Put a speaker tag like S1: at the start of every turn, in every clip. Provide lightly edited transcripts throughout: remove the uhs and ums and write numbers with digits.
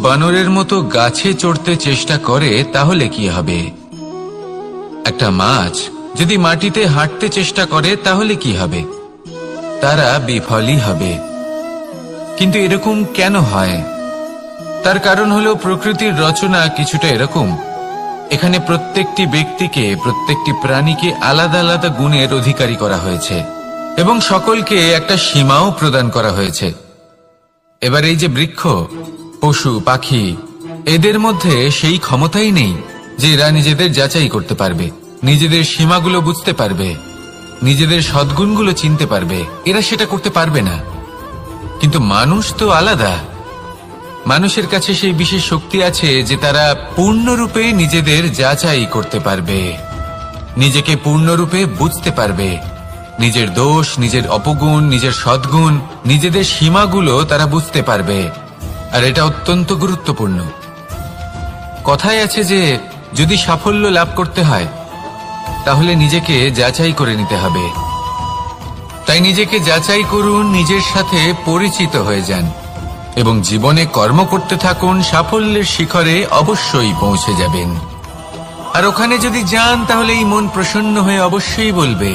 S1: বানরের মতো গাছে চড়তে চেষ্টা করে তাহলে কি হবে? একটা মাছ যদি মাটিতে হাঁটতে চেষ্টা করে তাহলে কি হবে? তারা বিফলই হবে। কিন্তু এরকম কেন হয়? তার কারণ হলো প্রকৃতির রচনা কিছুটা এরকম। এখানে প্রত্যেকটি ব্যক্তিকে, প্রত্যেকটি প্রাণীকে আলাদা আলাদা গুণের অধিকারী করা হয়েছে এবং সকলকে একটা সীমাও প্রদান করা হয়েছে। এবার এই যে বৃক্ষ, পশু, পাখি, এদের মধ্যে সেই ক্ষমতাই নেই যে এরা নিজেদের যাচাই করতে পারবে, নিজেদের সীমাগুলো বুঝতে পারবে, নিজেদের সদ্গুণগুলো চিনতে পারবে। এরা সেটা করতে পারবে না। কিন্তু মানুষ তো আলাদা। মানুষের কাছে সেই বিশেষ শক্তি আছে যে তারা পূর্ণরূপে নিজেদের যাচাই করতে পারবে, নিজেকে পূর্ণরূপে বুঝতে পারবে, নিজের দোষ, নিজের অপগুণ, নিজের সদ্গুণ, নিজেদের সীমাগুলো তারা বুঝতে পারবে। আর এটা অত্যন্ত গুরুত্বপূর্ণ। কথায় আছে যে যদি সাফল্য লাভ করতে হয় তাহলে নিজেকে যাচাই করে নিতে হবে। তাই নিজেকে যাচাই করুন, নিজের সাথে পরিচিত হয়ে যান এবং জীবনে কর্ম করতে থাকুন। সাফল্যের শিখরে অবশ্যই পৌঁছে যাবেন। আর ওখানে যদি যান তাহলে এই মন প্রসন্ন হয়ে অবশ্যই বলবে,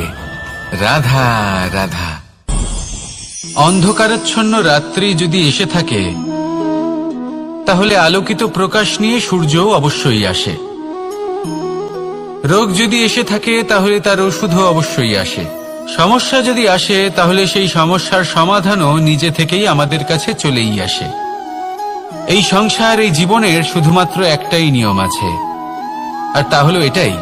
S1: রাধা রাধা। অন্ধকারাচ্ছন্ন রাত্রি যদি এসে থাকে তাহলে আলোকিত প্রকাশ নিয়ে সূর্যও অবশ্যই আসে। রোগ যদি এসে থাকে তাহলে তার ওষুধও অবশ্যই আসে। সমস্যা যদি আসে তাহলে সেই সমস্যার সমাধানও নিজে থেকেই আমাদের কাছে চলেই আসে। এই সংসার, এই জীবনের শুধুমাত্র একটাই নিয়ম আছে, আর তা হলো এটাই,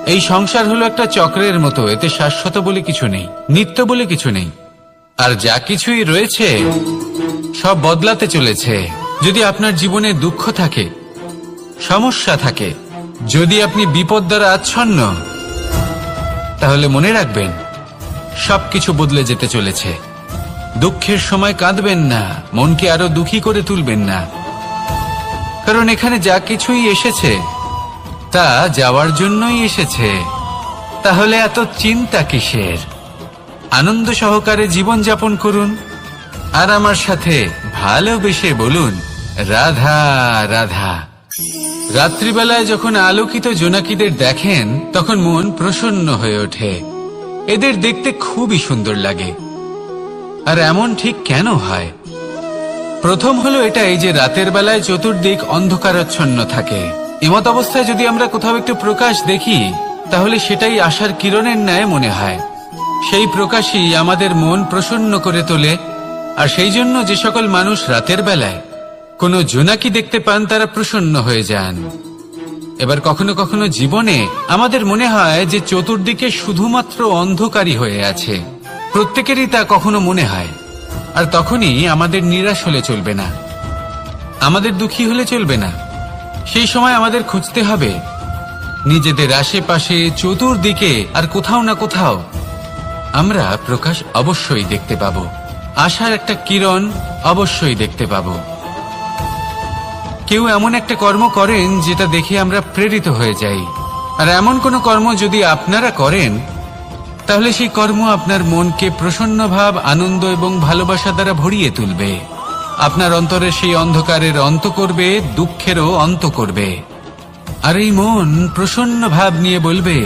S1: এই সংসার হলো একটা চক্রের মতো। এতে শাশ্বত বলে কিছু নেই, নিত্য বলে কিছু নেই। আর যা কিছুই রয়েছে সব বদলাতে চলেছে। যদি আপনার জীবনে দুঃখ থাকে, সমস্যা থাকে, যদি আপনি বিপদ দ্বারা আচ্ছন্ন, তাহলে মনে রাখবেন সবকিছু বদলে যেতে চলেছে। দুঃখের সময় কাঁদবেন না, মনকে আরো দুঃখী করে তুলবেন না, কারণ এখানে যা কিছুই এসেছে তা যাওয়ার জন্যই এসেছে। তাহলে এত চিন্তা কিসের? আনন্দ সহকারে জীবন যাপন করুন আর আমার সাথে ভালোবেসে বলুন, রাধা রাধা। রাত্রিবেলায় যখন আলোকিত জোনাকিদের দেখেন তখন মন প্রসন্ন হয়ে ওঠে। এদের দেখতে খুবই সুন্দর লাগে। আর এমন ঠিক কেন হয়? প্রথম হলো এটাই যে রাতের বেলায় চতুর্দিক অন্ধকারাচ্ছন্ন থাকে। এমত অবস্থায় যদি আমরা কোথাও একটু প্রকাশ দেখি তাহলে সেটাই আশার কিরণের ন্যায় মনে হয়। সেই প্রকাশই আমাদের মন প্রসন্ন করে তোলে। আর সেই জন্য যে সকল মানুষ রাতের বেলায় কোনো জোনাকি দেখতে পান তারা প্রসন্ন হয়ে যান। এবার কখনো কখনো জীবনে আমাদের মনে হয় যে চতুর্দিকে শুধুমাত্র অন্ধকারই হয়ে আছে। প্রত্যেকেরই তা কখনো মনে হয়। আর তখনই আমাদের নিরাশ হলে চলবে না, আমাদের দুঃখী হলে চলবে না। সেই সময় আমাদের খুঁজতে হবে নিজেদের আশেপাশে, চতুর্দিকে আর কোথাও না কোথাও আমরা প্রকাশ অবশ্যই দেখতে পাবো, আশার একটা কিরণ অবশ্যই দেখতে পাবো। কেউ এমন একটা কর্ম করেন যেটা দেখে আমরা প্রেরিত হয়ে যাই। আর এমন কোনো কর্ম যদি আপনারা করেন তাহলে সেই কর্ম আপনার মনকে প্রসন্ন ভাব, আনন্দ এবং ভালোবাসা দ্বারা ভরিয়ে তুলবে। আপনার অন্তরে সেই অন্ধকারের অন্ত করবে, দুঃখেরও অন্ত করবে। আর এই মন প্রসন্ন ভাব নিয়ে বলবে,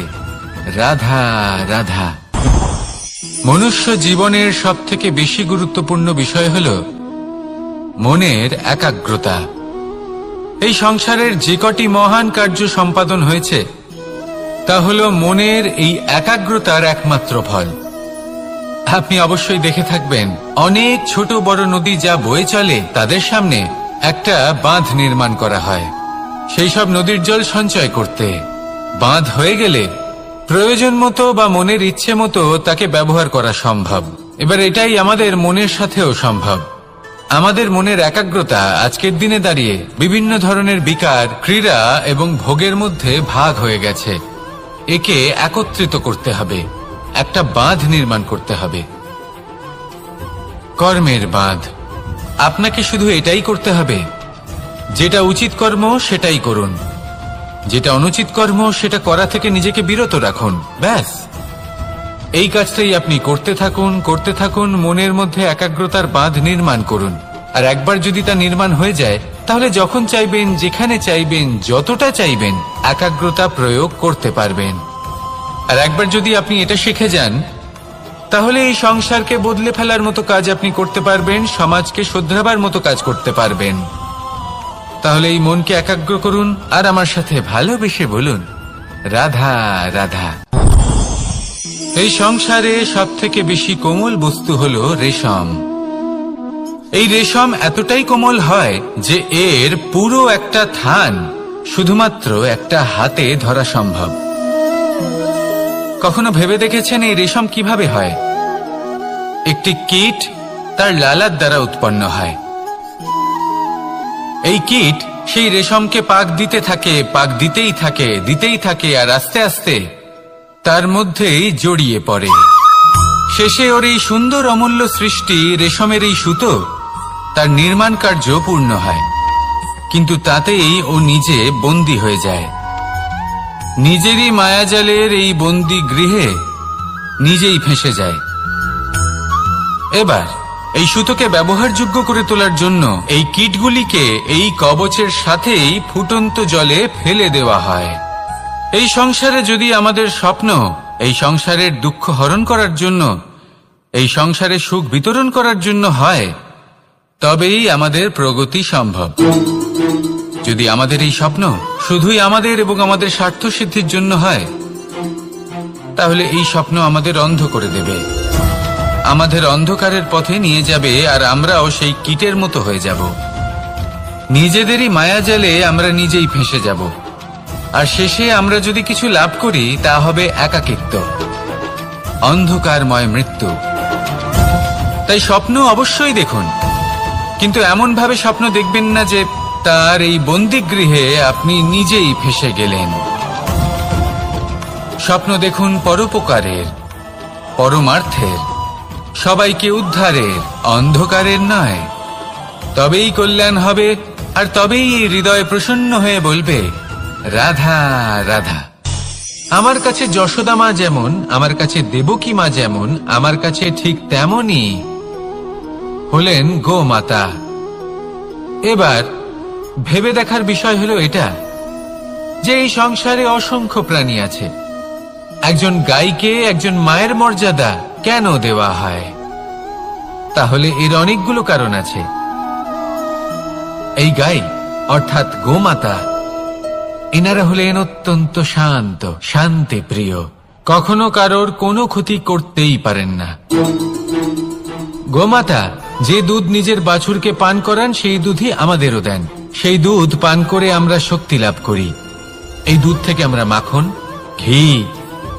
S1: রাধা রাধা। মনুষ্য জীবনের সবথেকে বেশি গুরুত্বপূর্ণ বিষয় হল মনের একাগ্রতা। এই সংসারের যে কটি মহান কার্য সম্পাদন হয়েছে তা হল মনের এই একাগ্রতার একমাত্র ফল। আপনি অবশ্যই দেখে থাকবেন অনেক ছোট বড় নদী যা বয়ে চলে তাদের সামনে একটা বাঁধ নির্মাণ করা হয় সেই সব নদীর জল সঞ্চয় করতে। বাঁধ হয়ে গেলে প্রয়োজন মতো বা মনের ইচ্ছে মতো তাকে ব্যবহার করা সম্ভব। এবার এটাই আমাদের মনের সাথেও সম্ভব। আমাদের মনের একাগ্রতা আজকের দিনে দাঁড়িয়ে বিভিন্ন ধরনের বিকার, ক্রীড়া এবং ভোগের মধ্যে ভাগ হয়ে গেছে। একে একত্রিত করতে হবে, একটা বাঁধ নির্মাণ করতে হবে, কর্মের বাঁধ। আপনাকে শুধু এটাই করতে হবে, যেটা উচিত কর্ম সেটাই করুন, যেটা অনুচিত কর্ম সেটা করা থেকে নিজেকে বিরত রাখুন। ব্যাস, এই কাজটাই আপনি করতে থাকুন, মনের মধ্যে একাগ্রতার বাঁধ নির্মাণ করুন। আর একবার যদি তা নির্মাণ হয়ে যায়, তাহলে যখন চাইবেন, যেখানে চাইবেন, যতটা চাইবেন, একাগ্রতা প্রয়োগ করতে পারবেন। আর একবার যদি আপনি এটা শিখে যান, তাহলে এই সংসারকে বদলে ফেলার মতো কাজ আপনি করতে পারবেন, সমাজকে শুধরাবার মতো কাজ করতে পারবেন। তাহলে এই মনকে একাগ্র করুন আর আমার সাথে ভালোবেসে বলুন, রাধা রাধা। এই সংসারে সবথেকে বেশি কোমল বস্তু হলো রেশম। এই রেশম এতটাই কোমল হয় যে এর পুরো একটা থান শুধুমাত্র একটা হাতে ধরা সম্ভব। কখনো ভেবে দেখেছেন এই রেশম কিভাবে হয়? একটি কীট তার লালার দ্বারা উৎপন্ন হয়। এই কীট সেই রেশমকে পাক দিতে থাকে, পাক দিতেই থাকে আর আস্তে আস্তে তার মধ্যেই জড়িয়ে পড়ে। শেষে ওর এই সুন্দর অমূল্য সৃষ্টি রেশমের এই সুতো, তার নির্মাণ কার্য পূর্ণ হয়। কিন্তু তাতেই ও নিজে বন্দী হয়ে যায়। নিজেরই মায়াজালের এই বন্দী গৃহে নিজেই ফেঁসে যায়। এবার এই সুতোকে ব্যবহারযোগ্য করে তোলার জন্য এই কীটগুলিকে এই কবচের সাথেই ফুটন্ত জলে ফেলে দেওয়া হয়। এই সংসারে যদি আমাদের স্বপ্ন এই সংসারের দুঃখ হরণ করার জন্য, এই সংসারে সুখ বিতরণ করার জন্য হয়, তবেই আমাদের প্রগতি সম্ভব। যদি আমাদের এই স্বপ্ন শুধুই আমাদের এবং আমাদের স্বার্থ সিদ্ধির জন্য হয়, তাহলে এই স্বপ্ন আমাদের অন্ধ করে দেবে, আমাদের অন্ধকারের পথে নিয়ে যাবে, আর আমরাও সেই কীটের মতো হয়ে যাব। নিজেদেরই মায়াজালে আমরা নিজেই ফেঁসে যাব। আর শেষে আমরা যদি কিছু লাভ করি, তা হবে একাকিত্ব, অন্ধকারময় মৃত্যু। তাই স্বপ্ন অবশ্যই দেখুন, কিন্তু এমন ভাবে স্বপ্ন দেখবেন না যে তার এই বন্দিগৃহে আপনি নিজেই ফেঁসে গেলেন। স্বপ্ন দেখুন পরোপকারের, পরমার্থের, সবাইকে উদ্ধারের, অন্ধকারের নয়। তবেই কল্যাণ হবে, আর তবেই এই হৃদয় প্রসন্ন হয়ে বলবে, রাধা রাধা। আমার কাছে যশোদা মা যেমন, আমার কাছে দেবকী মা যেমন, আমার কাছে ঠিক তেমনই হলেন গোমাতা। এবার ভেবে দেখার বিষয় হলো এটা যে এই সংসারে অসংখ্য প্রাণী আছে। একজন গাইকে একজন মায়ের মর্যাদা কেন দেওয়া হয়? তাহলে এর অনেকগুলো কারণ আছে। এই গাই অর্থাৎ গোমাতা, এনারা হলেন অত্যন্ত শান্ত, শান্তি প্রিয়, কখনো কারোর কোনো ক্ষতি করতেই পারেন না। গোমাতা যে দুধ নিজের বাছুরকে পান করান, সেই দুধই আমাদেরও দেন। সেই দুধ পান করে আমরা শক্তি লাভ করি। এই দুধ থেকে আমরা মাখন, ঘি,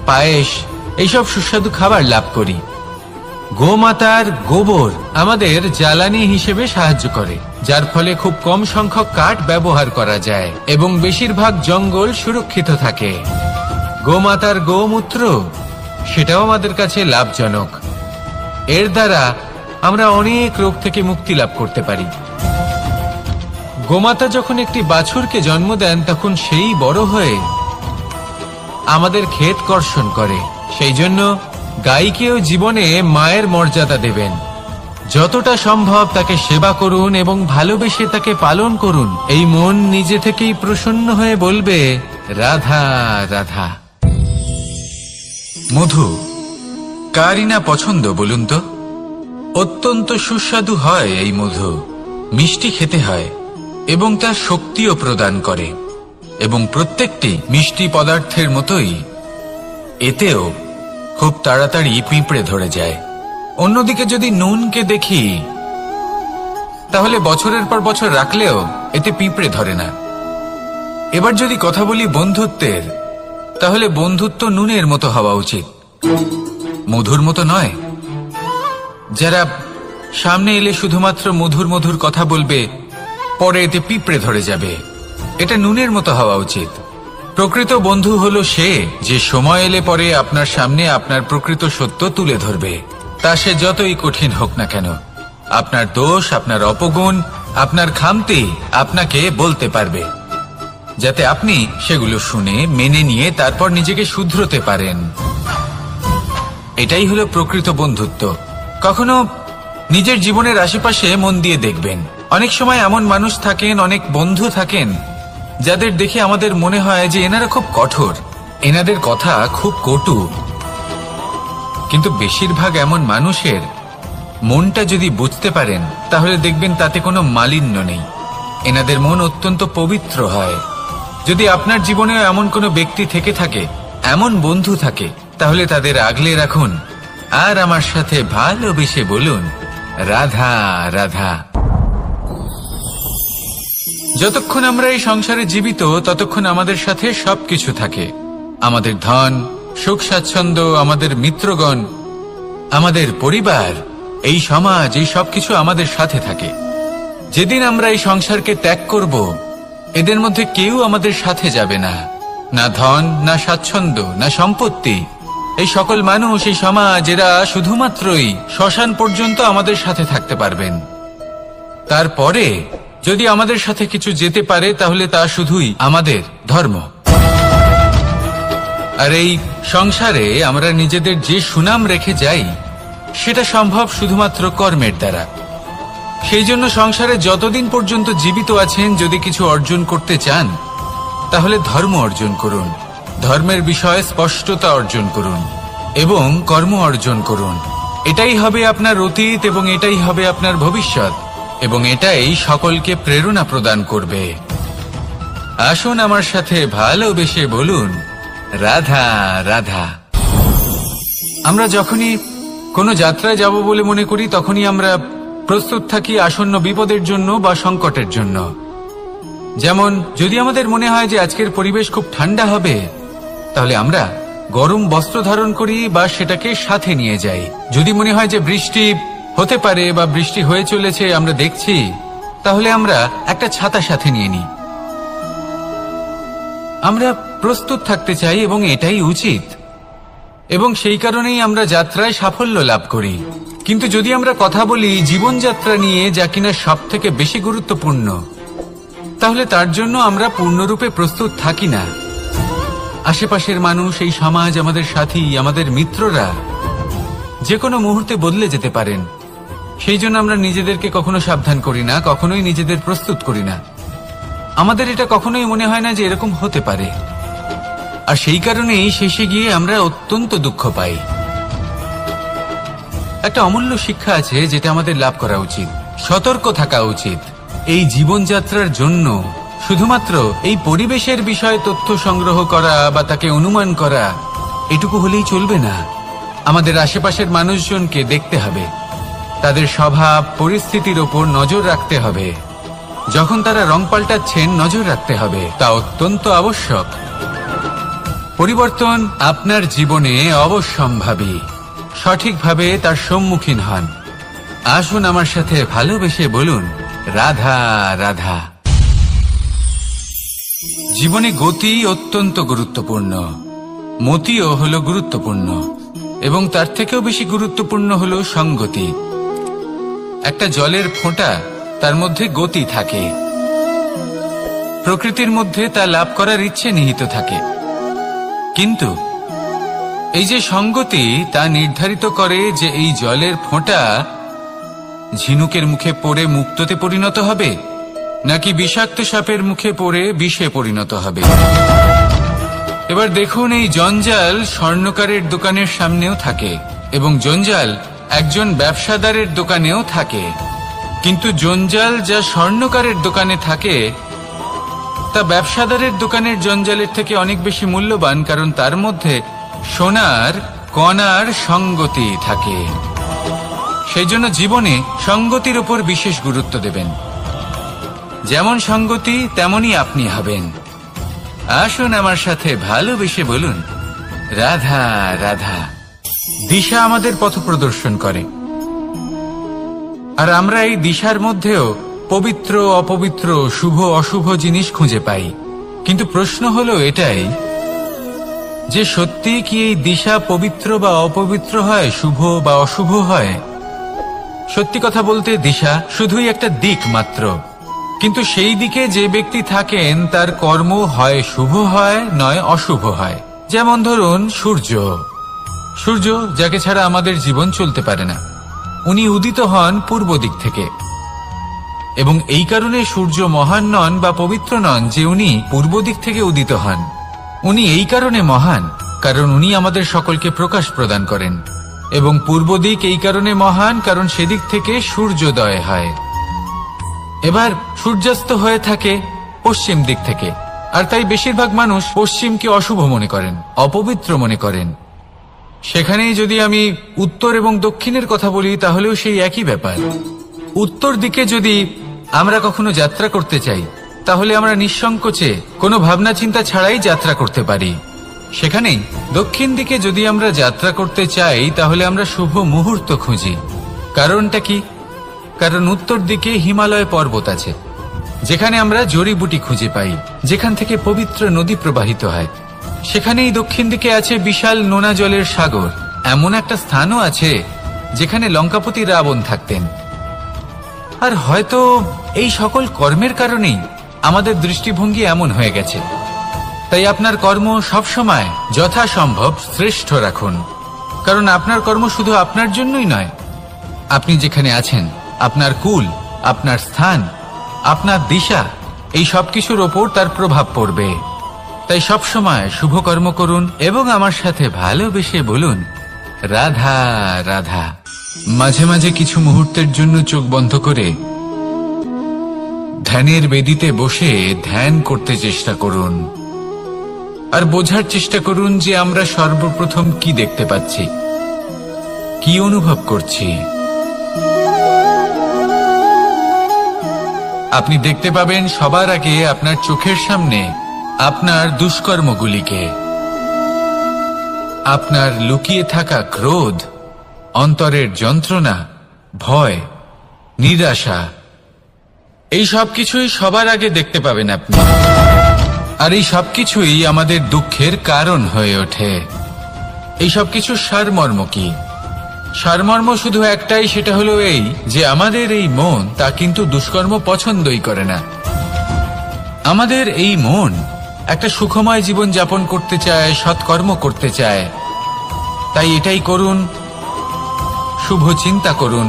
S1: পায়েস, এইসব সুস্বাদু খাবার লাভ করি। গোমাতার গোবর আমাদের জ্বালানি হিসেবে সাহায্য করে, যার ফলে খুব কম সংখ্যক কাঠ ব্যবহার করা যায় এবং বেশিরভাগ জঙ্গল সুরক্ষিত থাকে। গোমাতার গোমূত্র, সেটাও আমাদের কাছে লাভজনক। এর দ্বারা আমরা অনেক রোগ থেকে মুক্তি লাভ করতে পারি। গোমাতা যখন একটি বাছুরকে জন্ম দেন, তখন সেই বড় হয়ে আমাদের ক্ষেত কর্ষণ করে। সেই জন্য গাইকেও জীবনে মায়ের মর্যাদা দেবেন। যতটা সম্ভব তাকে সেবা করুন এবং ভালোবেসে তাকে পালন করুন। এই মন নিজে থেকেই প্রসন্ন হয়ে বলবে, রাধা রাধা। মধু কারই না পছন্দ বলুন তো? অত্যন্ত সুস্বাদু হয় এই মধু, মিষ্টি খেতে হয় এবং তা শক্তিও প্রদান করে। এবং প্রত্যেকটি মিষ্টি পদার্থের মতোই এতেও খুব তাড়াতাড়ি পিঁপড়ে ধরে যায়। অন্যদিকে যদি নুনকে দেখি, তাহলে বছরের পর বছর রাখলেও এতে পিঁপড়ে ধরে না। এবার যদি কথা বলি বন্ধুত্বের, তাহলে বন্ধুত্ব নুনের মতো হওয়া উচিত, মধুর মতো নয়। যারা সামনে এলে শুধুমাত্র মধুর মধুর কথা বলবে, পরে এতে পিঁপড়ে ধরে যাবে, এটা নুনের মতো হওয়া উচিত। প্রকৃত বন্ধু হলো সে যে সময় এলে পরে আপনার সামনে আপনার প্রকৃত সত্য তুলে ধরবে, তা সে যতই কঠিন হোক না কেন। আপনার দোষ, আপনার অপগুণ, আপনার খামতি আপনাকে বলতে পারবে, যাতে আপনি সেগুলো শুনে মেনে নিয়ে তারপর নিজেকে শুধরোতে পারেন। এটাই হলো প্রকৃত বন্ধুত্ব। কখনো নিজের জীবনের আশেপাশে মন দিয়ে দেখবেন, অনেক সময় এমন মানুষ থাকেন, অনেক বন্ধু থাকেন যাদের দেখে আমাদের মনে হয় যে এনারা খুব কঠোর, এনাদের কথা খুব কটু। কিন্তু বেশিরভাগ এমন মানুষের মনটা যদি বুঝতে পারেন তাহলে দেখবেন তাতে কোনো মালিন্য নেই, এনাদের মন অত্যন্ত পবিত্র হয়। যদি আপনার জীবনেও এমন কোনো ব্যক্তি থেকে থাকে, এমন বন্ধু থাকে, তাহলে তাদের আগলে রাখুন আর আমার সাথে ভালোবেসে বলুন, রাধা রাধা। যতক্ষণ আমরা এই সংসারে জীবিত ততক্ষণ আমাদের সাথে সবকিছু থাকে, আমাদের ধন, সুখ স্বাচ্ছন্দ্য, আমাদের মিত্রগণ, আমাদের পরিবার, এই সমাজ, এই সবকিছু আমাদের সাথে থাকে। যেদিন আমরা এই সংসারকে ত্যাগ করব, এদের মধ্যে কেউ আমাদের সাথে যাবে না, না ধন, না স্বাচ্ছন্দ্য, না সম্পত্তি। এই সকল মানুষ, এই সমাজ, এরা শুধুমাত্রই শ্মশান পর্যন্ত আমাদের সাথে থাকতে পারবেন। তারপরে যদি আমাদের সাথে কিছু যেতে পারে তাহলে তা শুধুই আমাদের ধর্ম। আর এই সংসারে আমরা নিজেদের যে সুনাম রেখে যাই সেটা সম্ভব শুধুমাত্র কর্মের দ্বারা। সেই জন্য সংসারে যতদিন পর্যন্ত জীবিত আছেন, যদি কিছু অর্জন করতে চান তাহলে ধর্ম অর্জন করুন, ধর্মের বিষয়ে স্পষ্টতা অর্জন করুন এবং কর্ম অর্জন করুন। এটাই হবে আপনার অতীত এবং এটাই হবে আপনার ভবিষ্যৎ, এবং এটাই সকলকে প্রেরণা প্রদান করবে। আসুন আমার সাথে ভালোবেসে বলুন, রাধা রাধা। আমরা যখনই কোনো যাত্রায় যাব বলে মনে করি তখনই আমরা প্রস্তুত থাকি আসন্ন বিপদের জন্য বা সংকটের জন্য। যেমন যদি আমাদের মনে হয় যে আজকের পরিবেশ খুব ঠান্ডা হবে, তাহলে আমরা গরম বস্ত্র ধারণ করি বা সেটাকে সাথে নিয়ে যাই। যদি মনে হয় যে বৃষ্টি হতে পারে বা বৃষ্টি হয়ে চলেছে, আমরা দেখছি, তাহলে আমরা একটা ছাতা সাথে নিয়ে নিই। আমরা প্রস্তুত থাকতে চাই এবং এটাই উচিত, এবং সেই কারণেই আমরা যাত্রায় সাফল্য লাভ করি। কিন্তু যদি আমরা কথা বলি জীবনযাত্রা নিয়ে, যা কিনা সব থেকে বেশি গুরুত্বপূর্ণ, তাহলে তার জন্য আমরা পূর্ণরূপে প্রস্তুত থাকি না। আশেপাশের মানুষ, এই সমাজ, আমাদের সাথী, আমাদের মিত্ররা যে কোনো মুহূর্তে বদলে যেতে পারেন। সেই জন্য আমরা নিজেদেরকে কখনো সাবধান করি না, কখনোই নিজেদের প্রস্তুত করি না। আমাদের এটা কখনোই মনে হয় না যে এরকম হতে পারে, আর সেই কারণেই শেষে গিয়ে আমরা অত্যন্ত দুঃখ পাই। একটা অমূল্য শিক্ষা আছে যেটা আমাদের লাভ করা উচিত, সতর্ক থাকা উচিত। এই জীবনযাত্রার জন্য শুধুমাত্র এই পরিবেশের বিষয়ে তথ্য সংগ্রহ করা বা তাকে অনুমান করা, এটুকু হলেই চলবে না। আমাদের আশেপাশের মানুষজনকে দেখতে হবে, তাদের স্বভাব পরিস্থিতির ওপর নজর রাখতে হবে। যখন তারা রং পাল্টাচ্ছেন নজর রাখতে হবে, তা অত্যন্ত আবশ্যক। পরিবর্তন আপনার জীবনে অবশ্যম্ভাবী, সঠিকভাবে তার সম্মুখীন হন। আসুন আমার সাথে ভালোবেসে বলুন, রাধা রাধা। জীবনে গতি অত্যন্ত গুরুত্বপূর্ণ, মতিও হলো গুরুত্বপূর্ণ, এবং তার থেকেও বেশি গুরুত্বপূর্ণ হলো সঙ্গতি। একটা জলের ফোঁটা, তার মধ্যে গতি থাকে, প্রকৃতির মধ্যে তা লাভ করার ইচ্ছে নিহিত থাকে। কিন্তু এই যে সঙ্গতি, তা নির্ধারিত করে যে এই জলের ফোঁটা ঝিনুকের মুখে পড়ে মুক্তোতে পরিণত হবে, নাকি বিষাক্ত সাপের মুখে পড়ে বিষে পরিণত হবে। এবার দেখুন, এই জঞ্জাল স্বর্ণকারের দোকানের সামনেও থাকে, এবং জঞ্জাল একজন ব্যবসাদারের দোকানেও থাকে। কিন্তু জঞ্জাল যা স্বর্ণকারের দোকানে থাকে তা ব্যবসাদারের দোকানের জঞ্জালের থেকে অনেক বেশি মূল্যবান, কারণ তার মধ্যে সোনার কণার সঙ্গতি থাকে। সেই জন্য জীবনে সঙ্গতির উপর বিশেষ গুরুত্ব দেবেন। যেমন সঙ্গতি তেমনই আপনি হবেন। আসুন আমার সাথে ভালোবেসে বলুন, রাধা রাধা। দিশা আমাদের পথ প্রদর্শন করে, আর আমরা এই দিশার মধ্যেও পবিত্র অপবিত্র, শুভ অশুভ জিনিস খুঁজে পাই। কিন্তু প্রশ্ন হলো এটাই যে সত্যি কি এই দিশা পবিত্র বা অপবিত্র হয়, শুভ বা অশুভ হয়? সত্যি কথা বলতে দিশা শুধুই একটা দিক মাত্র, কিন্তু সেই দিকে যে ব্যক্তি থাকেন তার কর্ম হয় শুভ হয়, নয় অশুভ হয়। যেমন ধরুন সূর্য, সূর্য, যাকে ছাড়া আমাদের জীবন চলতে পারে না, উনি উদিত হন পূর্ব দিক থেকে। এবং এই কারণে সূর্য মহান নন বা পবিত্র নন যে উনি পূর্ব দিক থেকে উদিত হন। উনি এই কারণে মহান কারণ উনি আমাদের সকলকে প্রকাশ প্রদান করেন। এবং পূর্ব দিক এই কারণে মহান কারণ সেদিক থেকে সূর্যোদয় হয়। এবার সূর্যাস্ত হয়ে থাকে পশ্চিম দিক থেকে, আর তাই বেশিরভাগ মানুষ পশ্চিমকে অশুভ মনে করেন, অপবিত্র মনে করেন। সেখানেই যদি আমি উত্তর এবং দক্ষিণের কথা বলি তাহলেও সেই একই ব্যাপার। উত্তর দিকে যদি আমরা কখনো যাত্রা করতে চাই তাহলে আমরা নিঃসংকোচে কোনো ভাবনা চিন্তা ছাড়াই যাত্রা করতে পারি। সেখানেই দক্ষিণ দিকে যদি আমরা যাত্রা করতে চাই তাহলে আমরা শুভ মুহূর্ত খুঁজি। কারণটা কি? কারণ উত্তর দিকে হিমালয় পর্বত আছে, যেখানে আমরা জড়িবুটি খুঁজে পাই, যেখান থেকে পবিত্র নদী প্রবাহিত হয়। সেখানেই দক্ষিণ দিকে আছে বিশাল নোনা জলের সাগর। এমন একটা স্থানও আছে যেখানে লঙ্কাপতি রাবণ থাকতেন। আর হয়তো এই সকল কর্মের কারণেই আমাদের দৃষ্টিভঙ্গি এমন হয়ে গেছে। তাই আপনার কর্ম সবসময় যথাসম্ভব শ্রেষ্ঠ রাখুন, কারণ আপনার কর্ম শুধু আপনার জন্যই নয়। আপনি যেখানে আছেন, আপনার কুল, আপনার স্থান, আপনার দিশা, এই সবকিছুর ওপর তার প্রভাব পড়বে। তাই সবসময় শুভ কর্ম করুন এবং আমার সাথে ভালোবেসে বলুন রাধা রাধা। মাঝে মাঝে কিছু মুহূর্তের জন্য চোখ বন্ধ করে ধ্যানের বেদিতে বসে ধ্যান করতে চেষ্টা করুন আর বোঝার চেষ্টা করুন যে আমরা সর্বপ্রথম কি দেখতে পাচ্ছি, কি অনুভব করছি। আপনি দেখতে পাবেন সবার আগে আপনার চোখের সামনে আপনার দুষ্কর্মগুলিকে, আপনার লুকিয়ে থাকা ক্রোধ, অন্তরের যন্ত্রণা, ভয়, নিরাশা, এই সব কিছুই সবার আগে দেখতে পাবেন আপনি। আর এই সবকিছুই আমাদের দুঃখের কারণ হয়ে ওঠে। এই সবকিছুর সারমর্ম কি? সারমর্ম শুধু একটাই, সেটা হলো এই যে আমাদের এই মন তা কিন্তু দুষ্কর্ম পছন্দই করে না। আমাদের এই মন একটা সুখময় জীবন যাপন করতে চায়, সৎকর্ম করতে চায়। তাই এটাই করুন, শুভ চিন্তা করুন,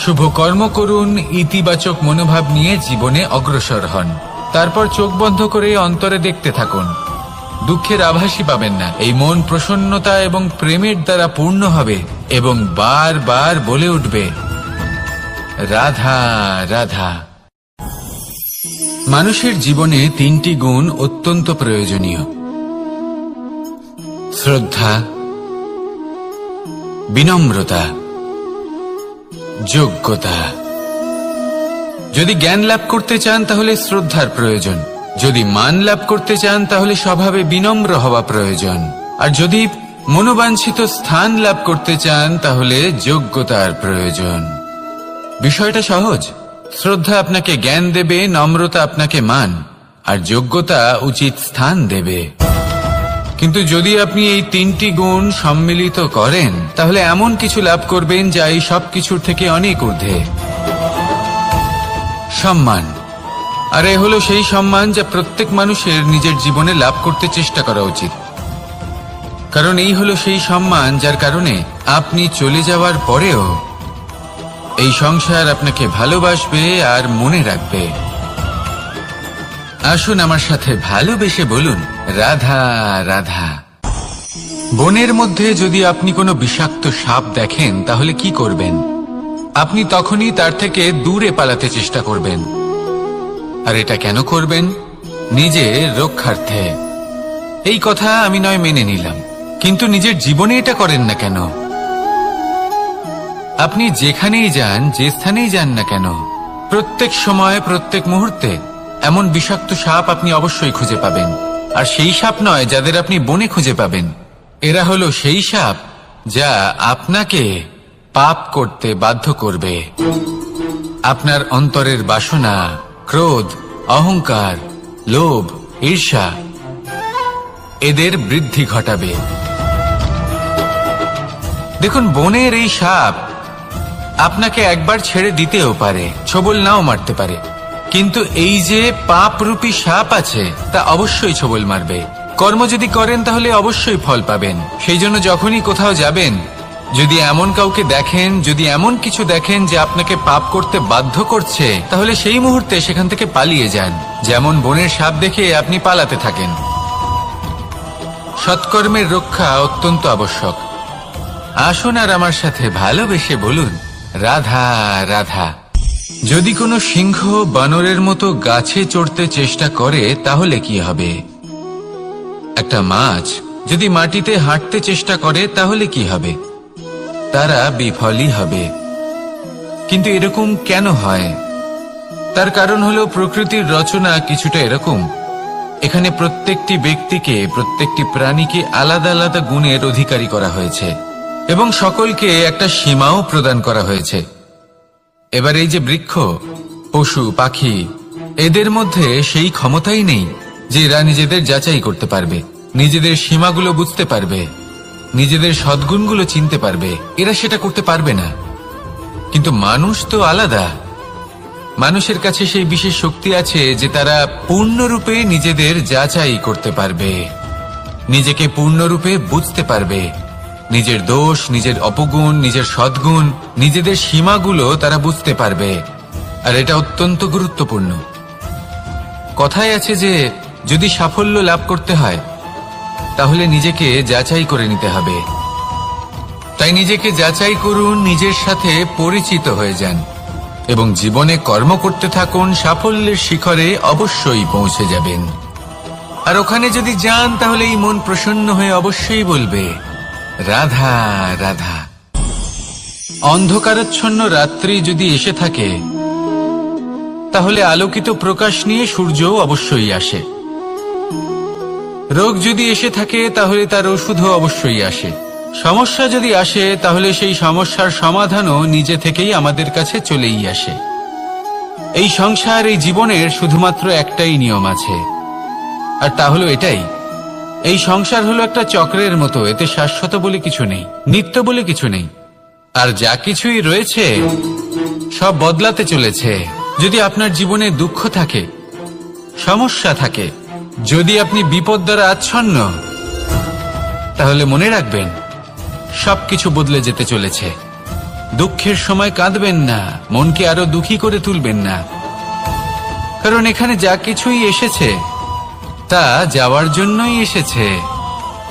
S1: শুভ কর্ম করুন, ইতিবাচক মনোভাব নিয়ে জীবনে অগ্রসর হন। তারপর চোখ বন্ধ করে অন্তরে দেখতে থাকুন। দুঃখের আভাসই পাবেন না। এই মন প্রসন্নতা এবং প্রেমের দ্বারা পূর্ণ হবে এবং বারবার বলে উঠবে রাধা রাধা। মানুষের জীবনে তিনটি গুণ অত্যন্ত প্রয়োজনীয়: শ্রদ্ধা, বিনম্রতা, যোগ্যতা। যদি জ্ঞান লাভ করতে চান তাহলে শ্রদ্ধার প্রয়োজন, যদি মান লাভ করতে চান তাহলে স্বভাবে বিনম্র হওয়া প্রয়োজন, আর যদি মনোবাঞ্ছিত স্থান লাভ করতে চান তাহলে যোগ্যতার প্রয়োজন। বিষয়টা সহজ। শ্রদ্ধা আপনাকে জ্ঞান দেবে, নম্রতা আপনাকে মান, আর যোগ্যতা উচিত স্থান দেবে। কিন্তু যদি আপনি এই তিনটি গুণ সম্মিলিত করেন তাহলে এমন কিছু লাভ করবেন যা এই সব কিছুর থেকে অনেক ঊর্ধ্বে। সম্মান। আর এ হলো সেই সম্মান যা প্রত্যেক মানুষের নিজের জীবনে লাভ করতে চেষ্টা করা উচিত, কারণ এই হলো সেই সম্মান যার কারণে আপনি চলে যাওয়ার পরেও এই সংসার আপনাকে ভালোবাসবে আর মনে রাখবে। আসুন আমার সাথে ভালোবেসে বলুন রাধা রাধা। বনের মধ্যে যদি আপনি কোনো বিষাক্ত সাপ দেখেন তাহলে কি করবেন? আপনি তখনই তার থেকে দূরে পালাতে চেষ্টা করবেন। আর এটা কেন করবেন? নিজের রক্ষার্থে। এই কথা আমি নয় মেনে নিলাম, কিন্তু নিজের জীবনে এটা করেন না কেন? আপনি যেখানেই যান, যে স্থানেই যান না কেন, প্রত্যেক সময়, প্রত্যেক মুহূর্তে এমন বিষাক্ত সাপ আপনি অবশ্যই খুঁজে পাবেন। আর সেই সাপ নয় যাদের আপনি বনে খুঁজে পাবেন, এরা হলো সেই সাপ যা আপনাকে পাপ করতে বাধ্য করবে। আপনার অন্তরের বাসনা, ক্রোধ, অহংকার, লোভ, ঈর্ষা এদের বৃদ্ধি ঘটাবে। দেখুন, বনের এই সাপ আপনাকে একবার ছেড়ে দিতেও পারে, ছোবল নাও মারতে পারে, কিন্তু এই যে পাপরূপী সাপ আছে তা অবশ্যই ছোবল মারবে। কর্ম যদি করেন তাহলে অবশ্যই ফল পাবেন। সেই জন্য যখনই কোথাও যাবেন, যদি এমন কাউকে দেখেন, যদি এমন কিছু দেখেন যে আপনাকে পাপ করতে বাধ্য করছে, তাহলে সেই মুহূর্তে সেখান থেকে পালিয়ে যান। যেমন বনের সাপ দেখে আপনি পালাতে থাকেন। সৎকর্মের রক্ষা অত্যন্ত আবশ্যক। আসুন আর আমার সাথে ভালোবেসে বলুন, রাধা রাধা। যদি কোনো সিংহ বানরের মতো গাছে চড়তে চেষ্টা করে তাহলে কি হবে? একটা মাছ যদি মাটিতে হাঁটতে চেষ্টা করে তাহলে কি হবে? তারা বিফলই হবে। কিন্তু এরকম কেন হয়? তার কারণ হলো প্রকৃতির রচনা কিছুটা এরকম। এখানে প্রত্যেকটি ব্যক্তিকে, প্রত্যেকটি প্রাণীকে আলাদা আলাদা গুণের অধিকারী করা হয়েছে এবং সকলকে একটা সীমাও প্রদান করা হয়েছে। এবার এই যে বৃক্ষ, পশু, পাখি, এদের মধ্যে সেই ক্ষমতাই নেই যে এরা নিজেদের যাচাই করতে পারবে, নিজেদের সীমাগুলো বুঝতে পারবে, নিজেদের সদ্গুণগুলো চিনতে পারবে। এরা সেটা করতে পারবে না। কিন্তু মানুষ তো আলাদা। মানুষের কাছে সেই বিশেষ শক্তি আছে যে তারা পূর্ণরূপে নিজেদের যাচাই করতে পারবে, নিজেকে পূর্ণরূপে বুঝতে পারবে, নিজের দোষ, নিজের অপগুণ, নিজের সদ্গুণ, নিজেদের সীমাগুলো তারা বুঝতে পারবে। আর এটা অত্যন্ত গুরুত্বপূর্ণ। কথায় আছে যে যদি সাফল্য লাভ করতে হয় তাহলে নিজেকে যাচাই করে নিতে হবে। তাই নিজেকে যাচাই করুন, নিজের সাথে পরিচিত হয়ে যান এবং জীবনে কর্ম করতে থাকুন। সাফল্যের শিখরে অবশ্যই পৌঁছে যাবেন। আর ওখানে যদি যান তাহলে এই মন প্রসন্ন হয়ে অবশ্যই বলবে, রাধা রাধা। অন্ধকারাচ্ছন্ন রাত্রি যদি এসে থাকে তাহলে আলোকিত প্রকাশ নিয়ে সূর্যও অবশ্যই আসে। রোগ যদি এসে থাকে তাহলে তার ওষুধও অবশ্যই আসে। সমস্যা যদি আসে তাহলে সেই সমস্যার সমাধানও নিজে থেকেই আমাদের কাছে চলেই আসে। এই সংসার, এই জীবনের শুধুমাত্র একটাই নিয়ম আছে, আর তা হলো এটাই, এই সংসার হলো একটা চক্রের মতো। এতে শাশ্বত বলে কিছু নেই, নিত্য বলে কিছু নেই। আর যা কিছুই রয়েছে সব বদলাতে চলেছে। যদি আপনার জীবনে দুঃখ থাকে, সমস্যা থাকে, যদি আপনি বিপদ দ্বারা আচ্ছন্ন, তাহলে মনে রাখবেন সবকিছু বদলে যেতে চলেছে। দুঃখের সময় কাঁদবেন না, মনকে আরো দুঃখী করে তুলবেন না, কারণ এখানে যা কিছুই এসেছে তা যাওয়ার জন্যই এসেছে।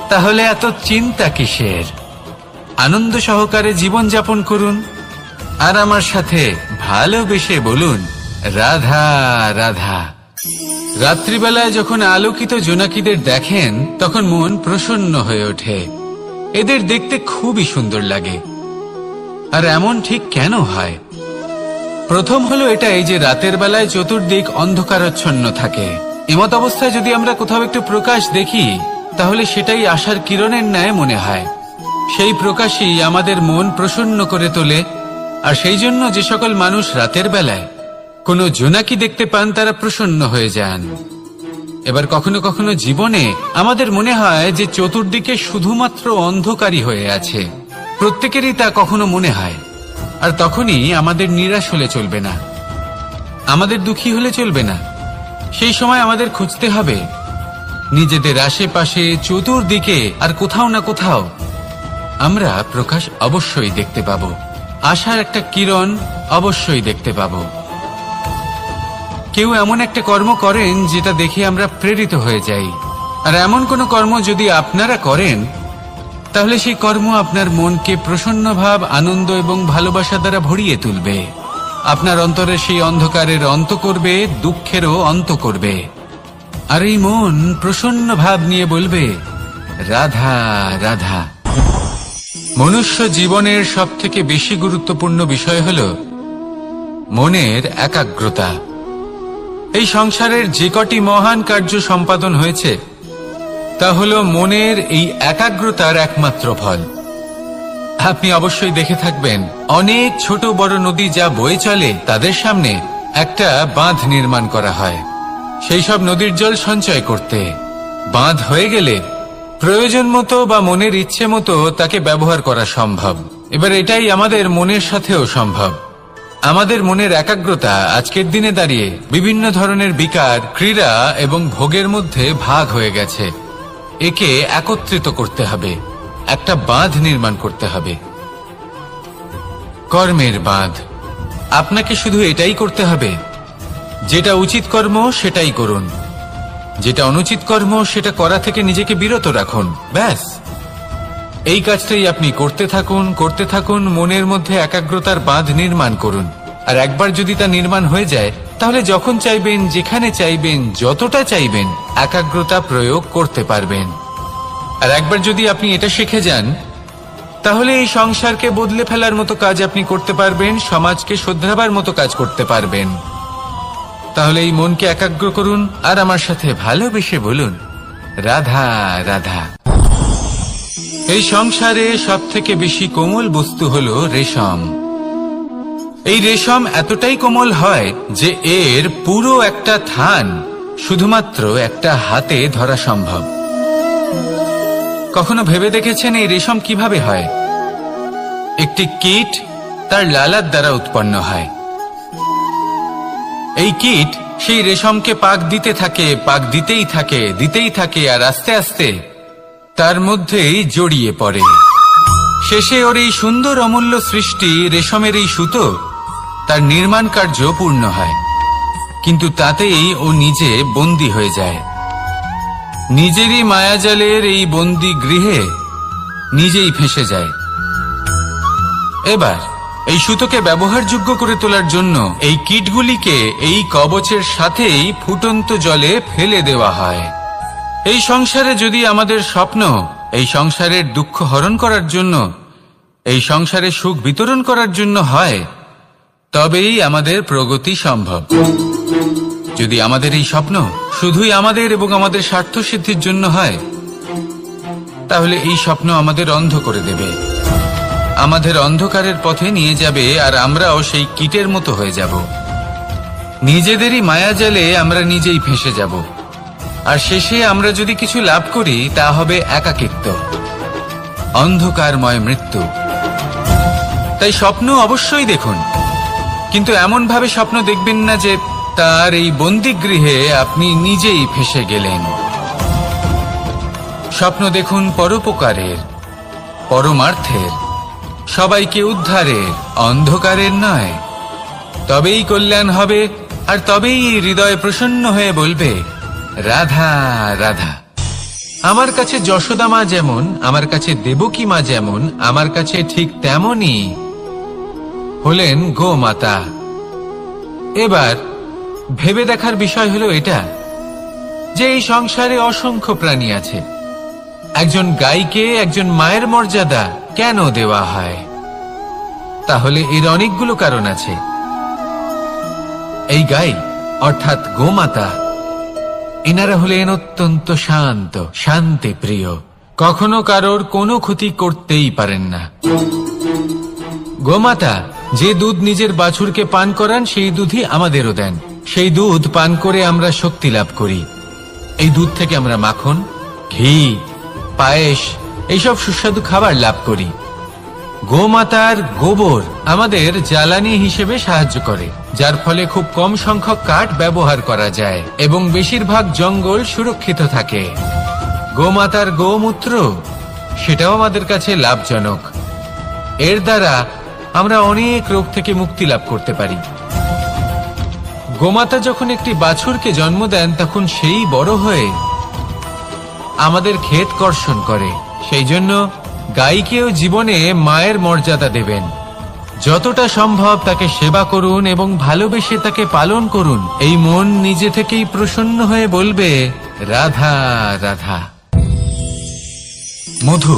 S1: তাহলে এত চিন্তা কিসের? আনন্দ সহকারে জীবন যাপন করুন আর আমার সাথে ভালোবেসে বলুন, রাধা রাধা। রাত্রিবেলায় যখন আলোকিত জোনাকিদের দেখেন তখন মন প্রসন্ন হয়ে ওঠে। এদের দেখতে খুবই সুন্দর লাগে। আর এমন ঠিক কেন হয়? প্রথম হলো এটাই যে রাতের বেলায় চতুর্দিক অন্ধকারাচ্ছন্ন থাকে। এমত অবস্থায় যদি আমরা কোথাও একটু প্রকাশ দেখি তাহলে সেটাই আশার কিরণের ন্যায় মনে হয়। সেই প্রকাশই আমাদের মন প্রসন্ন করে তোলে। আর সেই জন্য যে সকল মানুষ রাতের বেলায় কোনো জোনাকি দেখতে পান তারা প্রসন্ন হয়ে যান। এবার কখনো কখনো জীবনে আমাদের মনে হয় যে চতুর্দিকে শুধুমাত্র অন্ধকারই হয়ে আছে। প্রত্যেকেরই তা কখনো মনে হয়। আর তখনই আমাদের নিরাশ হলে চলবে না, আমাদের দুঃখী হলে চলবে না। সেই সময় আমাদের খুঁজতে হবে নিজেদের আশেপাশে, চতুর্দিকে, আর কোথাও না কোথাও আমরা প্রকাশ অবশ্যই দেখতে পাবো, আশার একটা কিরণ অবশ্যই দেখতে পাবো। কেউ এমন একটা কর্ম করেন যেটা দেখে আমরা প্রেরিত হয়ে যাই। আর এমন কোনো কর্ম যদি আপনারা করেন তাহলে সেই কর্ম আপনার মনকে প্রসন্ন ভাব, আনন্দ এবং ভালোবাসা দ্বারা ভরিয়ে তুলবে। আপনার অন্তরে সেই অন্ধকারের অন্ত করবে, দুঃখেরও অন্ত করবে। আর এই মন প্রসন্ন ভাব নিয়ে বলবে, রাধা রাধা। মনুষ্য জীবনের সবথেকে বেশি গুরুত্বপূর্ণ বিষয় হল মনের একাগ্রতা। এই সংসারের যে কটি মহান কার্য সম্পাদন হয়েছে তা হল মনের এই একাগ্রতার একমাত্র ফল। আপনি অবশ্যই দেখে থাকবেন অনেক ছোট বড় নদী যা বয়ে চলে তাদের সামনে একটা বাঁধ নির্মাণ করা হয় সেই সব নদীর জল সঞ্চয় করতে। বাঁধ হয়ে গেলে প্রয়োজন মতো বা মনের ইচ্ছে মতো তাকে ব্যবহার করা সম্ভব। এবার এটাই আমাদের মনের সাথেও সম্ভব। আমাদের মনের একাগ্রতা আজকের দিনে দাঁড়িয়ে বিভিন্ন ধরনের বিকার, ক্রীড়া এবং ভোগের মধ্যে ভাগ হয়ে গেছে। একে একত্রিত করতে হবে, একটা বাঁধ নির্মাণ করতে হবে, কর্মের বাঁধ। আপনাকে শুধু এটাই করতে হবে, যেটা উচিত কর্ম সেটাই করুন, যেটা অনুচিত কর্ম সেটা করা থেকে নিজেকে বিরত রাখুন, ব্যাস। এই কাজটাই আপনি করতে থাকুন, মনের মধ্যে একাগ্রতার বাঁধ নির্মাণ করুন। আর একবার যদি তা নির্মাণ হয়ে যায়, তাহলে যখন চাইবেন, যেখানে চাইবেন, যতটা চাইবেন একাগ্রতা প্রয়োগ করতে পারবেন। আর একবার যদি আপনি এটা শিখে যান, তাহলে এই সংসারকে বদলে ফেলার মতো কাজ আপনি করতে পারবেন, সমাজকে শোধরাবার মতো কাজ করতে পারবেন। তাহলে এই মনকে একাগ্র করুন আর আমার সাথে ভালোবেসে বলুন, রাধা রাধা। এই সংসারে সবথেকে বেশি কোমল বস্তু হলো রেশম। এই রেশম এতটাই কোমল হয় যে এর পুরো একটা থান শুধুমাত্র একটা হাতে ধরা সম্ভব। কখনো ভেবে দেখেছেন এই রেশম কিভাবে হয়? একটি কীট তার লালার দ্বারা উৎপন্ন হয়। এই কীট সেই রেশমকে পাক দিতে থাকে, পাক দিতেই থাকে আর আস্তে আস্তে তার মধ্যেই জড়িয়ে পড়ে। শেষে ওর এই সুন্দর অমূল্য সৃষ্টি রেশমের এই সুতো, তার নির্মাণ কার্য পূর্ণ হয়, কিন্তু তাতেই ও নিজে বন্দী হয়ে যায়। নিজেরই মায়াজালের এই বন্দী গৃহে নিজেই ফেঁসে যায়। এবার এই সুতোকে ব্যবহারযোগ্য করে তোলার জন্য এই কীটগুলিকে এই কবচের সাথেই ফুটন্ত জলে ফেলে দেওয়া হয়। এই সংসারে যদি আমাদের স্বপ্ন এই সংসারের দুঃখ হরণ করার জন্য, এই সংসারে সুখ বিতরণ করার জন্য হয়, তবেই আমাদের প্রগতি সম্ভব। যদি আমাদের এই স্বপ্ন শুধুই আমাদের এবং আমাদের স্বার্থ সিদ্ধির জন্য হয়, তাহলে এই স্বপ্ন আমাদের অন্ধ করে দেবে, আমাদের অন্ধকারের পথে নিয়ে যাবে, আর আমরাও সেই কীটের মতো হয়ে যাব। নিজেদেরই মায়াজালে আমরা নিজেই ফেঁসে যাব, আর শেষে আমরা যদি কিছু লাভ করি তা হবে একাকিত্ব, অন্ধকারময় মৃত্যু। তাই স্বপ্ন অবশ্যই দেখুন, কিন্তু এমন ভাবে স্বপ্ন দেখবেন না যে তার এই বন্দিগৃহে আপনি নিজেই ফেঁসে গেলেন। স্বপ্ন দেখুন পরোপকারের, পরমার্থের, সবাইকে উদ্ধারের, অন্ধকারের নয়। তবেই কল্যাণ হবে, আর তবেই হৃদয় প্রসন্ন হয়ে বলবে, রাধা রাধা। আমার কাছে যশোদা মা যেমন, আমার কাছে দেবকী মা যেমন, আমার কাছে ঠিক তেমনই হলেন গোমাতা। এবার ভেবে দেখার বিষয় হলো এটা যে এই সংসারে অসংখ্য প্রাণী আছে, একজন গাইকে একজন মায়ের মর্যাদা কেন দেওয়া হয়? তাহলে এর অনেকগুলো কারণ আছে। এই গাই অর্থাৎ গোমাতা, এনারা হলেন অত্যন্ত শান্ত, শান্তি প্রিয়, কখনো কারোর কোনো ক্ষতি করতেই পারেন না। গোমাতা যে দুধ নিজের বাছুরকে পান করান, সেই দুধই আমাদেরও দেন। সেই দুধ পান করে আমরা শক্তি লাভ করি। এই দুধ থেকে আমরা মাখন, ঘি, পায়েস, এইসব সুস্বাদু খাবার লাভ করি। গোমাতার গোবর আমাদের জ্বালানি হিসেবে সাহায্য করে, যার ফলে খুব কম সংখ্যক কাঠ ব্যবহার করা যায় এবং বেশিরভাগ জঙ্গল সুরক্ষিত থাকে। গোমাতার গোমূত্র, সেটাও আমাদের কাছে লাভজনক। এর দ্বারা আমরা অনেক রোগ থেকে মুক্তি লাভ করতে পারি। গোমাতা যখন একটি বাছুরকে জন্ম দেন, তখন সেই বড় হয়ে আমাদের ক্ষেত কর্ষণ করে। সেই জন্য গাইকেও জীবনে মায়ের মর্যাদা দেবেন। যতটা সম্ভব তাকে সেবা করুন এবং ভালোবেসে তাকে পালন করুন। এই মন নিজে থেকেই প্রসন্ন হয়ে বলবে, রাধা রাধা। মধু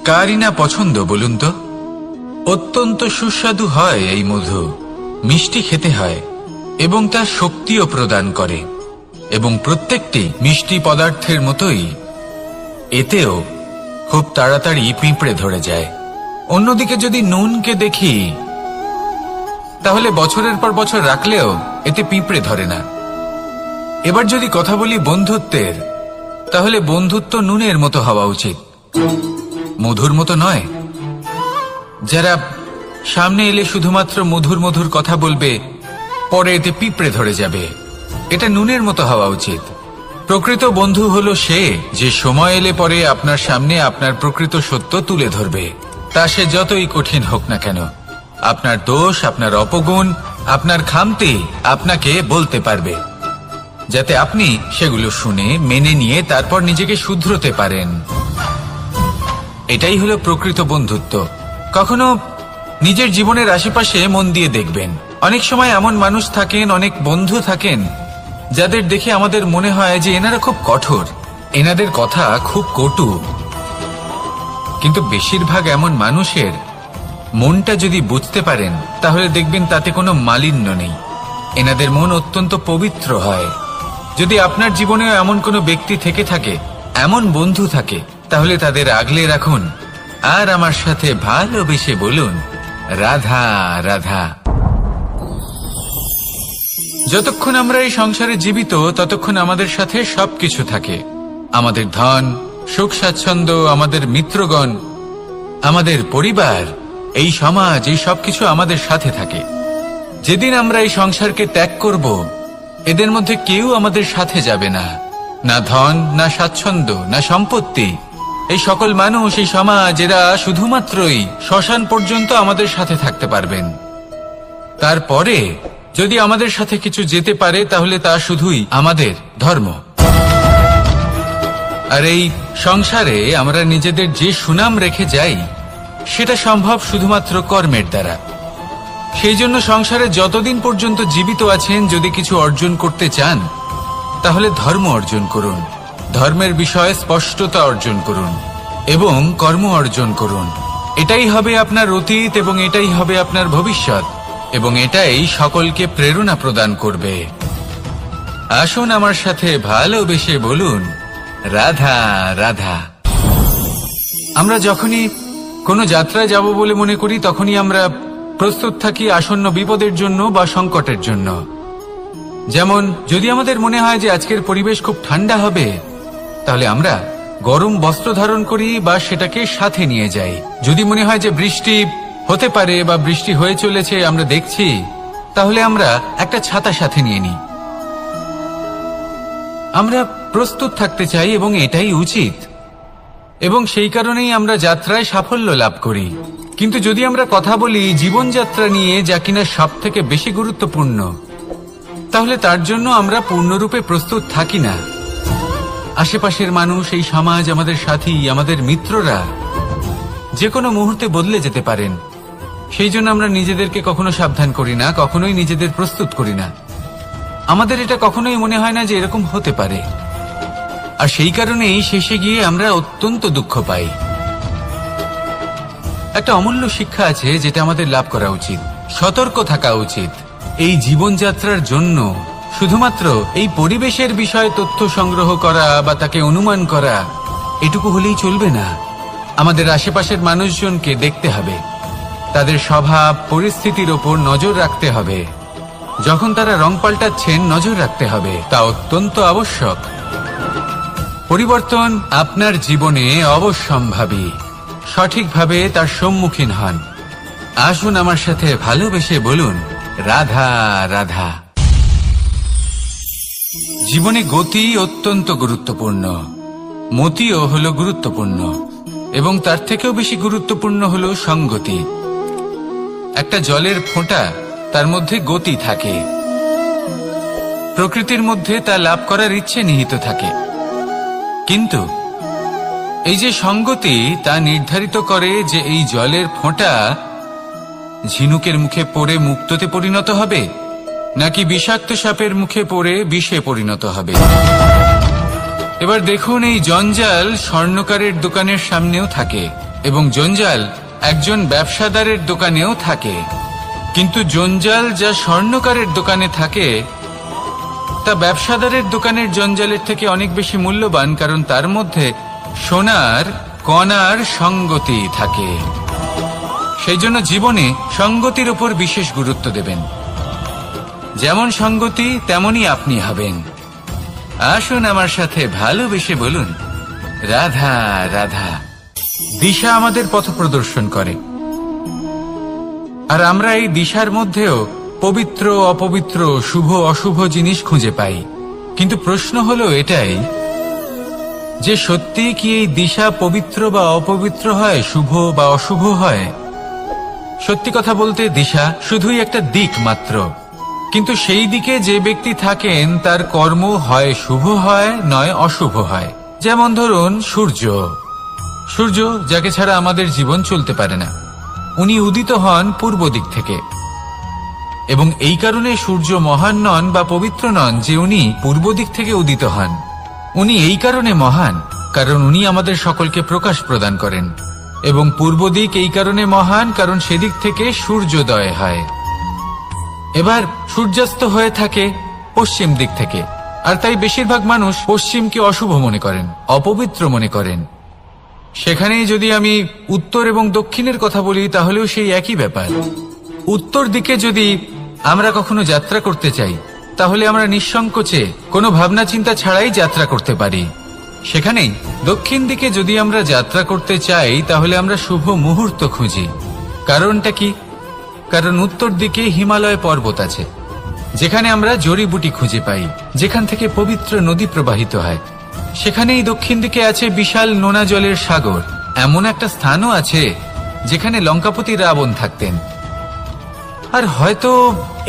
S1: কারই না পছন্দ বলুন তো? অত্যন্ত সুস্বাদু হয় এই মধু, মিষ্টি খেতে হয় এবং তা শক্তিও প্রদান করে। এবং প্রত্যেকটি মিষ্টি পদার্থের মতোই এতেও খুব তাড়াতাড়ি পিঁপড়ে ধরে যায়। অন্যদিকে যদি নুনকে দেখি, তাহলে বছরের পর বছর রাখলেও এতে পিঁপড়ে ধরে না। এবার যদি কথা বলি বন্ধুত্বের, তাহলে বন্ধুত্ব নুনের মতো হওয়া উচিত, মধুর মতো নয়। যারা সামনে এলে শুধুমাত্র মধুর মধুর কথা বলবে, পরে এতে পিঁপড়ে ধরে যাবে, এটা নুনের মতো হওয়া উচিত। প্রকৃত বন্ধু হলো সে যে সময় এলে পরে আপনার সামনে আপনার প্রকৃত সত্য তুলে ধরবে, তা সে যতই কঠিন হোক না কেন। আপনার দোষ, আপনার অপগুণ, আপনার খামতি আপনাকে বলতে পারবে, যাতে আপনি সেগুলো শুনে মেনে নিয়ে তারপর নিজেকে শুধরোতে পারেন। এটাই হলো প্রকৃত বন্ধুত্ব। কখনো নিজের জীবনের আশেপাশে মন দিয়ে দেখবেন, অনেক সময় এমন মানুষ থাকেন, অনেক বন্ধু থাকেন যাদের দেখে আমাদের মনে হয় যে এনারা খুব কঠোর, এনাদের কথা খুব কটু। কিন্তু বেশিরভাগ এমন মানুষের মনটা যদি বুঝতে পারেন তাহলে দেখবেন তাতে কোনো মালিন্য নেই, এনাদের মন অত্যন্ত পবিত্র হয়। যদি আপনার জীবনেও এমন কোনো ব্যক্তি থেকে থাকে, এমন বন্ধু থাকে, তাহলে তাদের আগলে রাখুন আর আমার সাথে ভালোবেসে বলুন, রাধা রাধা। যতক্ষণ আমরা এই সংসারে জীবিত ততক্ষণ আমাদের সাথে সবকিছু থাকে, আমাদের ধন, সুখ স্বাচ্ছন্দ্য, আমাদের মিত্রগণ, আমাদের পরিবার, এই সমাজ, এই সবকিছু আমাদের সাথে থাকে। যেদিন আমরা এই সংসারকে ত্যাগ করব, এদের মধ্যে কেউ আমাদের সাথে যাবে না, না ধন, না স্বাচ্ছন্দ্য, না সম্পত্তি। এই সকল মানুষ, এই সমাজ, এরা শুধুমাত্রই শ্মশান পর্যন্ত আমাদের সাথে থাকতে পারবেন। তারপরে যদি আমাদের সাথে কিছু যেতে পারে তাহলে তা শুধুই আমাদের ধর্ম। আর এই সংসারে আমরা নিজেদের যে সুনাম রেখে যাই সেটা সম্ভব শুধুমাত্র কর্মের দ্বারা। সেই জন্য সংসারে যতদিন পর্যন্ত জীবিত আছেন, যদি কিছু অর্জন করতে চান তাহলে ধর্ম অর্জন করুন, ধর্মের বিষয়ে স্পষ্টতা অর্জন করুন এবং কর্ম অর্জন করুন। এটাই হবে আপনার অতীত এবং এটাই হবে আপনার ভবিষ্যৎ, এবং এটাই সকলকে প্রেরণা প্রদান করবে। আসুন আমার সাথে ভালোবেসে বলুন, রাধা রাধা। আমরা যখনই কোনো যাত্রায় যাব বলে মনে করি তখনই আমরা প্রস্তুত থাকি আসন্ন বিপদের জন্য বা সংকটের জন্য। যেমন যদি আমাদের মনে হয় যে আজকের পরিবেশ খুব ঠান্ডা হবে, তাহলে আমরা গরম বস্ত্র ধারণ করি বা সেটাকে সাথে নিয়ে যাই। যদি মনে হয় যে বৃষ্টি হতে পারে বা বৃষ্টি হয়ে চলেছে, আমরা দেখছি, তাহলে আমরা একটা ছাতা সাথে নিয়ে নিই। আমরা প্রস্তুত থাকতে চাই এবং এটাই উচিত, এবং সেই কারণেই আমরা যাত্রায় সাফল্য লাভ করি। কিন্তু যদি আমরা কথা বলি জীবনযাত্রা নিয়ে, যা কিনা সব থেকে বেশি গুরুত্বপূর্ণ, তাহলে তার জন্য আমরা পূর্ণরূপে প্রস্তুত থাকি না। আশেপাশের মানুষ, এই সমাজ, আমাদের সাথী, আমাদের মিত্ররা যে কোনো মুহূর্তে বদলে যেতে পারেন। সেই জন্য আমরা নিজেদেরকে কখনো সাবধান করি না, কখনোই নিজেদের প্রস্তুত করি না। আমাদের এটা কখনোই মনে হয় না যে এরকম হতে পারে, আর সেই কারণেই শেষে গিয়ে আমরা অত্যন্ত দুঃখ পাই। একটা অমূল্য শিক্ষা আছে যেটা আমাদের লাভ করা উচিত, সতর্ক থাকা উচিত। এই জীবনযাত্রার জন্য শুধুমাত্র এই পরিবেশের বিষয়ে তথ্য সংগ্রহ করা বা তাকে অনুমান করা এটুকু হলেই চলবে না। আমাদের আশেপাশের মানুষজনকে দেখতে হবে, তাদের স্বভাব পরিস্থিতির ওপর নজর রাখতে হবে। যখন তারা রং পাল্টাচ্ছেন নজর রাখতে হবে, তা অত্যন্ত আবশ্যক। পরিবর্তন আপনার জীবনে অবশ্যম্ভাবী, সঠিকভাবে তার সম্মুখীন হন। আসুন আমার সাথে ভালোবেসে বলুন, রাধা রাধা। জীবনে গতি অত্যন্ত গুরুত্বপূর্ণ, মতিও হলো গুরুত্বপূর্ণ, এবং তার থেকেও বেশি গুরুত্বপূর্ণ হলো সঙ্গতি। একটা জলের ফোঁটা, তার মধ্যে গতি থাকে, প্রকৃতির মধ্যে তা লাভ করার ইচ্ছে নিহিত থাকে। কিন্তু এই যে সঙ্গতি, তা নির্ধারিত করে যে এই জলের ফোঁটা ঝিনুকের মুখে পড়ে মুক্ততে পরিণত হবে, নাকি বিষাক্ত সাপের মুখে পড়ে বিষে পরিণত হবে। এবার দেখুন, এই জঞ্জাল স্বর্ণকারের দোকানের সামনেও থাকে, এবং জঞ্জাল একজন ব্যবসাদারের দোকানেও থাকে। কিন্তু জঞ্জাল যা স্বর্ণকারের দোকানে থাকে তা ব্যবসাদারের দোকানের জঞ্জালের থেকে অনেক বেশি মূল্যবান, কারণ তার মধ্যে সোনার কণার সঙ্গতি থাকে। সেই জন্য জীবনে সঙ্গতির উপর বিশেষ গুরুত্ব দেবেন। যেমন সঙ্গতি তেমনই আপনি হবেন। আসুন আমার সাথে ভালোবেসে বলুন, রাধা রাধা। দিশা আমাদের পথ প্রদর্শন করে, আর আমরা এই দিশার মধ্যেও পবিত্র অপবিত্র, শুভ অশুভ জিনিস খুঁজে পাই। কিন্তু প্রশ্ন হলো এটাই যে সত্যি কি এই দিশা পবিত্র বা অপবিত্র হয়, শুভ বা অশুভ হয়? সত্যি কথা বলতে দিশা শুধুই একটা দিক মাত্র, কিন্তু সেই দিকে যে ব্যক্তি থাকেন তার কর্ম হয় শুভ হয় নয় অশুভ হয়। যেমন ধরুন সূর্য যাকে ছাড়া আমাদের জীবন চলতে পারে না, উনি উদিত হন পূর্ব দিক থেকে, এবং এই কারণে সূর্য মহান নন বা পবিত্র নন যে উনি পূর্ব দিক থেকে উদিত হন। উনি এই কারণে মহান কারণ উনি আমাদের সকলকে প্রকাশ প্রদান করেন, এবং পূর্ব দিক এই কারণে মহান কারণ সেদিক থেকে সূর্যোদয় হয়। এবার সূর্যাস্ত হয়ে থাকে পশ্চিম দিক থেকে, আর তাই বেশিরভাগ মানুষ পশ্চিমকে অশুভ মনে করেন, অপবিত্র মনে করেন। সেখানেই যদি আমি উত্তর এবং দক্ষিণের কথা বলি তাহলেও সেই একই ব্যাপার। উত্তর দিকে যদি আমরা কখনো যাত্রা করতে চাই তাহলে আমরা নিঃসংকোচে কোনো ভাবনা চিন্তা ছাড়াই যাত্রা করতে পারি। সেখানেই দক্ষিণ দিকে যদি আমরা যাত্রা করতে চাই তাহলে আমরা শুভ মুহূর্ত খুঁজি। কারণটা কি? কারণ উত্তর দিকে হিমালয় পর্বত আছে, যেখানে আমরা জড়িবুটি খুঁজে পাই, যেখান থেকে পবিত্র নদী প্রবাহিত হয়। সেখানেই দক্ষিণ দিকে আছে বিশাল নোনা জলের সাগর। এমন একটা স্থানও আছে যেখানে লঙ্কাপতি রাবণ থাকতেন। আর হয়তো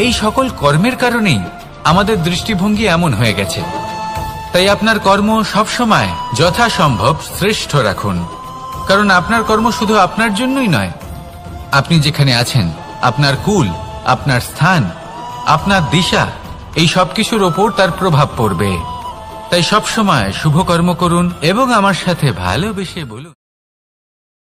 S1: এই সকল কর্মের কারণেই আমাদের দৃষ্টিভঙ্গি এমন হয়ে গেছে। তাই আপনার কর্ম সবসময় যথাসম্ভব শ্রেষ্ঠ রাখুন, কারণ আপনার কর্ম শুধু আপনার জন্যই নয়। আপনি যেখানে আছেন, আপনার কুল, আপনার স্থান, আপনার দিশা, এই সবকিছুর ওপর তার প্রভাব পড়বে। তাই সবসময় শুভ কর্ম করুন এবং আমার সাথে ভালোবেসে বলুন।